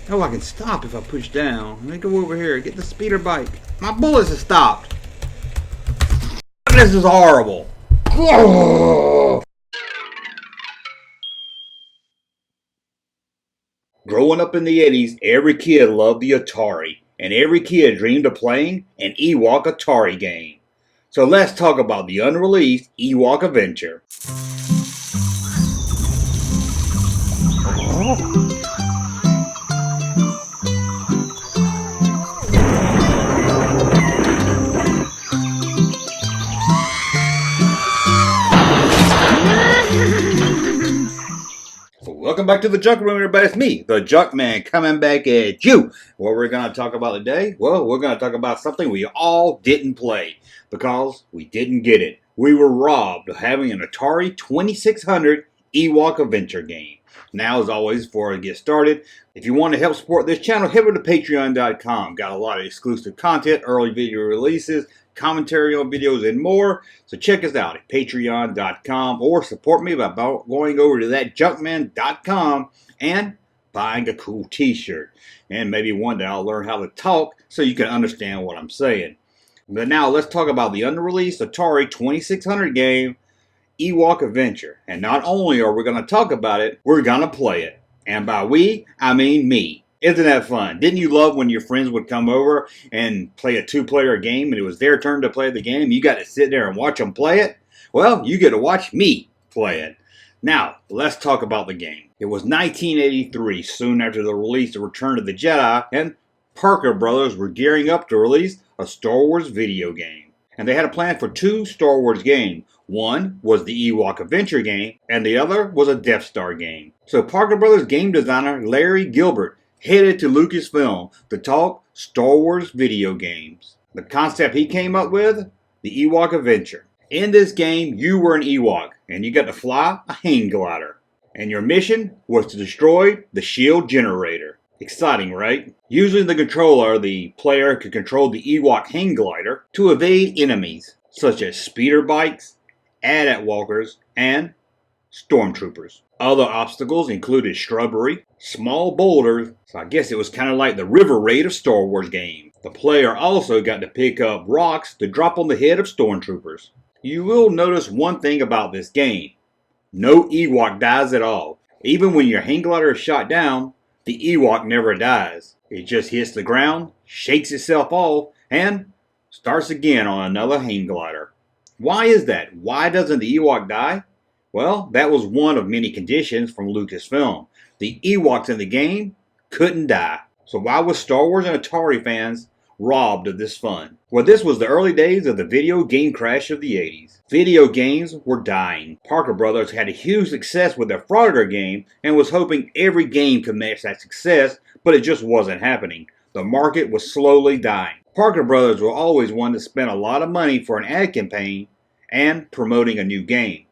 Oh, I can stop if I push down. Let me go over here. Get the speeder bike. My bullets have stopped. This is horrible. Growing up in the 80s, every kid loved the Atari, and every kid dreamed of playing an Ewok Atari game. So let's talk about the unreleased Ewok Adventure. Welcome back to the Junk Room, everybody. It's me, the Junkman, coming back at you. What we're going to talk about today? Well, we're going to talk about something we all didn't play because we didn't get it. We were robbed of having an Atari 2600 Ewok Adventure game. Now, as always, before I get started, if you want to help support this channel, head over to patreon.com. Got a lot of exclusive content, early video releases, commentary on videos, and more. So check us out at patreon.com or support me by going over to thatjunkman.com and buying a cool t-shirt. And maybe one day I'll learn how to talk so you can understand what I'm saying. But now let's talk about the unreleased Atari 2600 game, Ewok Adventure. And not only are we going to talk about it, we're going to play it. And by we, I mean me. Isn't that fun? Didn't you love when your friends would come over and play a two-player game and it was their turn to play the game? You got to sit there and watch them play it? Well, you get to watch me play it. Now, let's talk about the game. It was 1983, soon after the release of Return of the Jedi, and Parker Brothers were gearing up to release a Star Wars video game. And they had a plan for two Star Wars games. One was the Ewok Adventure game, and the other was a Death Star game. So Parker Brothers game designer Larry Gilbert headed to Lucasfilm to talk Star Wars video games. The concept he came up with, the Ewok Adventure. In this game, you were an Ewok, and you got to fly a hang glider. And your mission was to destroy the shield generator. Exciting, right? Using the controller, the player could control the Ewok hang glider to evade enemies, such as speeder bikes, AT-AT walkers, and stormtroopers. Other obstacles included shrubbery, small boulders, so I guess it was kind of like the river raid of Star Wars games. The player also got to pick up rocks to drop on the head of stormtroopers. You will notice one thing about this game. No Ewok dies at all. Even when your hang glider is shot down, the Ewok never dies. It just hits the ground, shakes itself off, and starts again on another hang glider. Why is that? Why doesn't the Ewok die? Well, that was one of many conditions from Lucasfilm. The Ewoks in the game couldn't die. So why was Star Wars and Atari fans robbed of this fun? Well, this was the early days of the video game crash of the 80s. Video games were dying. Parker Brothers had a huge success with their Frogger game and was hoping every game could match that success, but it just wasn't happening. The market was slowly dying. Parker Brothers were always one to spend a lot of money for an ad campaign and promoting a new game.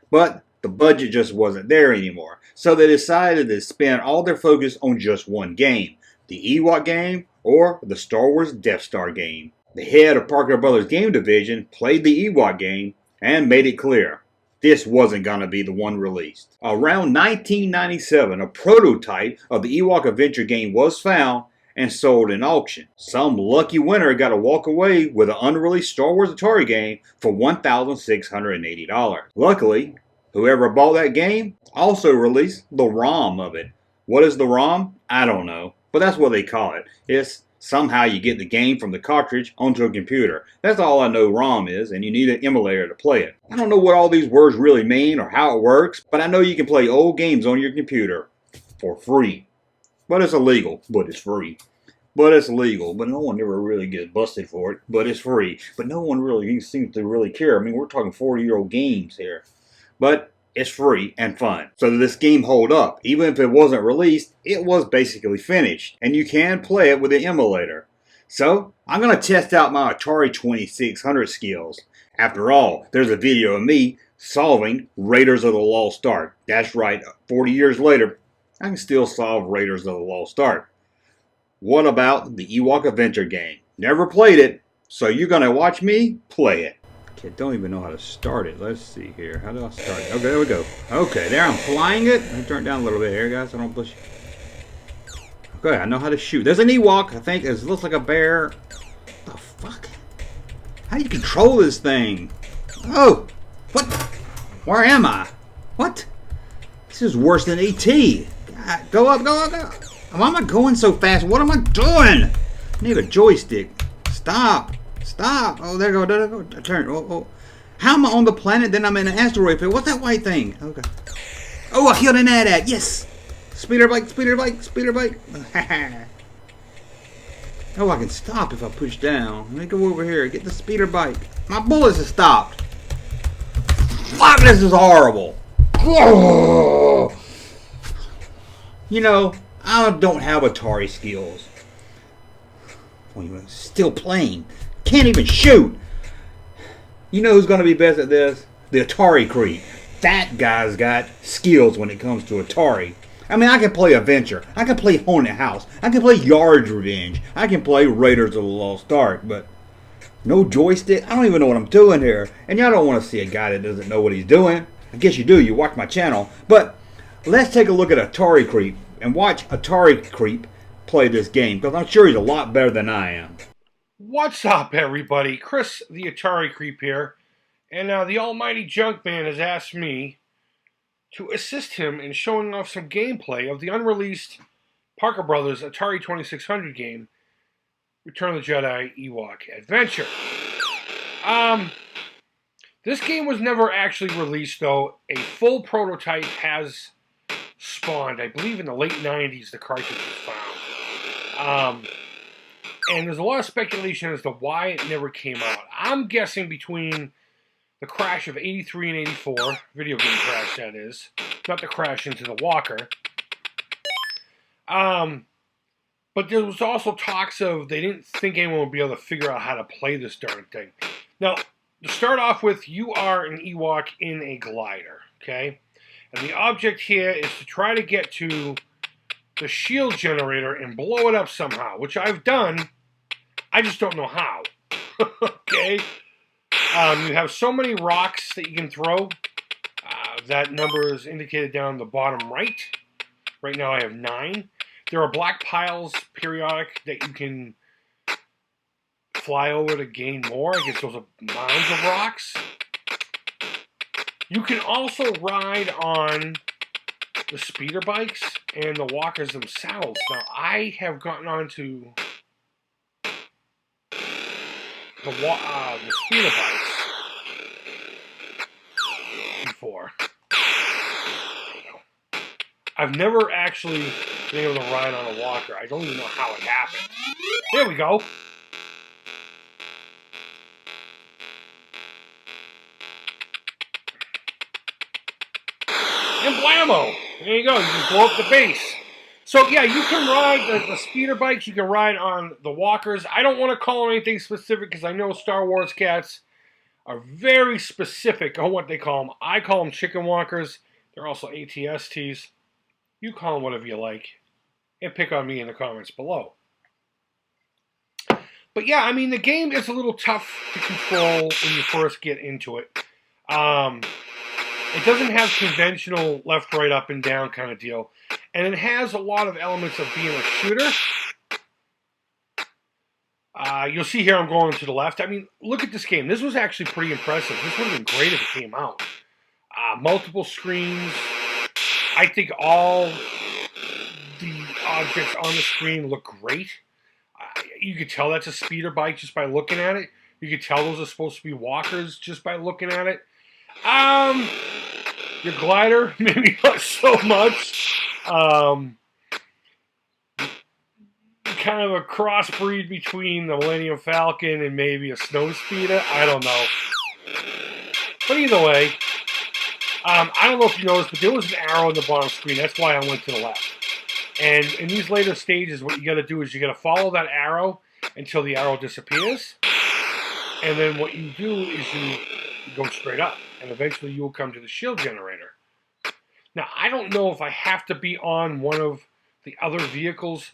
But the budget just wasn't there anymore, so they decided to spend all their focus on just one game, the Ewok game or the Star Wars Death Star game. The head of Parker Brothers game division played the Ewok game and made it clear this wasn't going to be the one released. Around 1997, a prototype of the Ewok Adventure game was found and sold in auction. Some lucky winner got to walk away with an unreleased Star Wars Atari game for $1,680. Luckily, whoever bought that game also released the ROM of it. What is the ROM? I don't know, but that's what they call it. It's somehow you get the game from the cartridge onto a computer. That's all I know ROM is, and you need an emulator to play it. I don't know what all these words really mean or how it works, but I know you can play old games on your computer for free. But it's illegal, but it's free. But it's legal, but no one ever really gets busted for it, but it's free. But no one really seems to really care. I mean, we're talking 40-year-old games here. But it's free and fun. So did this game hold up? Even if it wasn't released, it was basically finished. And you can play it with an emulator. So, I'm going to test out my Atari 2600 skills. After all, there's a video of me solving Raiders of the Lost Ark. That's right, 40 years later, I can still solve Raiders of the Lost Ark. What about the Ewok Adventure game? Never played it, so you're going to watch me play it. Okay, don't even know how to start it. Let's see here. How do I start it? Okay, there we go. Okay, there I'm flying it. Let me turn it down a little bit here, guys, so I don't push. Okay, I know how to shoot. There's an Ewok, I think. It looks like a bear. What the fuck? How do you control this thing? Oh! What? Where am I? What? This is worse than E.T. God, go up, go up, go up. Why am I going so fast? What am I doing? I need a joystick. Stop. Stop. Oh, there you go. There you go. Turn. Oh, oh. How am I on the planet? Then I'm in an asteroid field. What's that white thing? Okay. Oh, I killed an AT-AT. Yes. Speeder bike, speeder bike, speeder bike. Oh, I can stop if I push down. Let me go over here. Get the speeder bike. My bullets have stopped. Fuck, this is horrible. Oh. You know, I don't have Atari skills. Still playing. Can't even shoot. You know who's going to be best at this? The Atari creep. That guy's got skills when it comes to Atari. I mean, I can play Adventure. I can play Haunted House. I can play Yard's Revenge. I can play Raiders of the Lost Ark. But no joystick? I don't even know what I'm doing here. And y'all don't want to see a guy that doesn't know what he's doing. I guess you do. You watch my channel. But let's take a look at Atari Creep and watch Atari Creep play this game, because I'm sure he's a lot better than I am. What's up, everybody? Chris, the Atari Creep here. And the almighty Junkman has asked me to assist him in showing off some gameplay of the unreleased Parker Brothers Atari 2600 game, Return of the Jedi Ewok Adventure. This game was never actually released, though. A full prototype has spawned. I believe in the late 90s the cartridge was found. And there's a lot of speculation as to why it never came out. I'm guessing between the crash of 83 and 84, video game crash that is, not the crash into the walker. But there was also talks of they didn't think anyone would be able to figure out how to play this darn thing. Now, to start off with, you are an Ewok in a glider, okay? And the object here is to try to get to the shield generator and blow it up somehow, which I've done. I just don't know how. Okay? You have so many rocks that you can throw. That number is indicated down the bottom right. Right now I have 9. There are black piles, periodic, that you can fly over to gain more. I guess those are mounds of rocks. You can also ride on the speeder bikes and the walkers themselves. Now, I have gotten onto the speeder bikes before. I've never actually been able to ride on a walker. I don't even know how it happened. There we go. And blammo! There you go. You can blow up the base. So, yeah, you can ride the speeder bikes. You can ride on the walkers. I don't want to call them anything specific because I know Star Wars cats are very specific on what they call them. I call them chicken walkers. They're also ATSTs. You call them whatever you like. And pick on me in the comments below. But, yeah, I mean, the game is a little tough to control when you first get into it. It doesn't have conventional left, right, up, and down kind of deal. And it has a lot of elements of being a shooter. You'll see here I'm going to the left. I mean, look at this game. This was actually pretty impressive. This would have been great if it came out. Multiple screens. I think all the objects on the screen look great. You could tell that's a speeder bike just by looking at it. You could tell those are supposed to be walkers just by looking at it. Your glider, maybe not so much. Kind of a crossbreed between the Millennium Falcon and maybe a snow speeder. I don't know. But either way, I don't know if you noticed, but there was an arrow in the bottom screen. That's why I went to the left. And in these later stages, what you got to do is you got to follow that arrow until the arrow disappears. And then what you do is you go straight up. And eventually you will come to the shield generator. Now, I don't know if I have to be on one of the other vehicles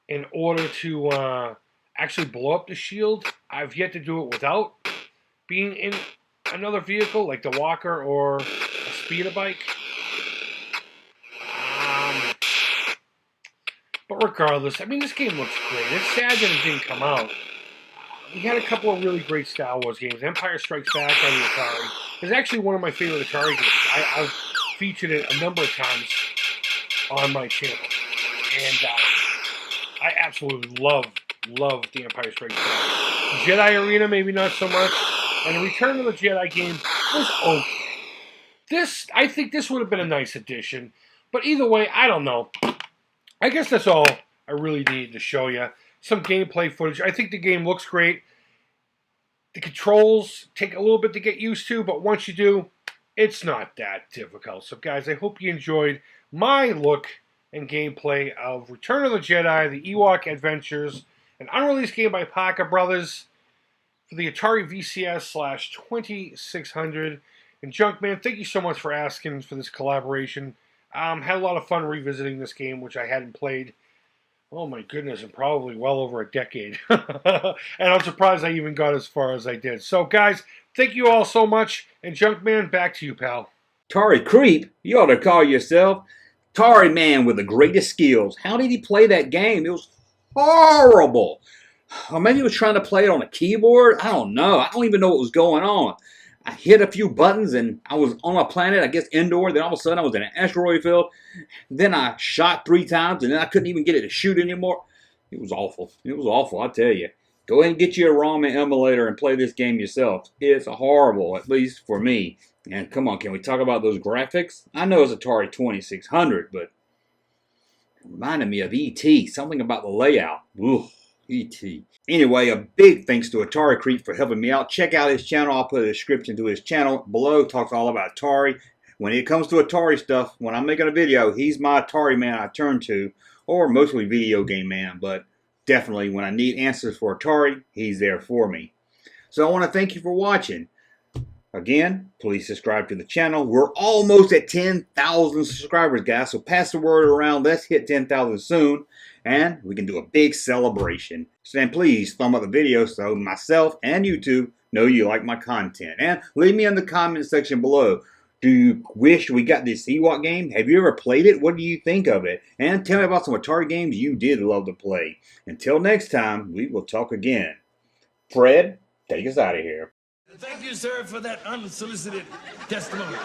in order to actually blow up the shield. I've yet to do it without being in another vehicle, like the walker or a speeder bike. But But regardless, I mean, this game looks great. It's sad that it didn't come out. We had a couple of really great Star Wars games. Empire Strikes Back on the Atari is actually one of my favorite Atari games. I've featured it a number of times on my channel. And I absolutely love the Empire Strikes Back. Jedi Arena, maybe not so much. And the Return of the Jedi game was okay. I think this would have been a nice addition. But either way, I don't know. I guess that's all I really needed to show you. Some gameplay footage. I think the game looks great. The controls take a little bit to get used to, but once you do, it's not that difficult. So guys, I hope you enjoyed my look and gameplay of Return of the Jedi, the Ewok Adventures, an unreleased game by Parker Brothers for the Atari VCS/2600. And Junkman, thank you so much for asking for this collaboration. Had a lot of fun revisiting this game, which I hadn't played, oh my goodness, in probably well over a decade. And I'm surprised I even got as far as I did. So guys, thank you all so much. And Junkman, back to you, pal. Atari creep? You ought to call yourself Atari man with the greatest skills. How did he play that game? It was horrible. Or maybe he was trying to play it on a keyboard. I don't know. I don't even know what was going on. I hit a few buttons and I was on a planet, I guess indoor. Then all of a sudden I was in an asteroid field. Then I shot 3 times and then I couldn't even get it to shoot anymore. It was awful. It was awful, I tell you. Go ahead and get you a ROM emulator and play this game yourself. It's horrible, at least for me. And come on, can we talk about those graphics? I know it's Atari 2600, but it reminded me of E.T. Something about the layout. Ooh, E.T. Anyway, a big thanks to Atari Creep for helping me out. Check out his channel. I'll put a description to his channel below. Talks all about Atari. When it comes to Atari stuff, when I'm making a video, he's my Atari man I turn to, or mostly video game man, but definitely when I need answers for Atari, he's there for me. So I want to thank you for watching. Again, please subscribe to the channel. We're almost at 10,000 subscribers, guys, so pass the word around. Let's hit 10,000 soon, and we can do a big celebration. So then please thumb up the video so myself and YouTube know you like my content. And leave me in the comment section below. Do you wish we got this Ewok game? Have you ever played it? What do you think of it? And tell me about some Atari games you did love to play. Until next time, we will talk again. Fred, take us out of here. Thank you, sir, for that unsolicited testimony.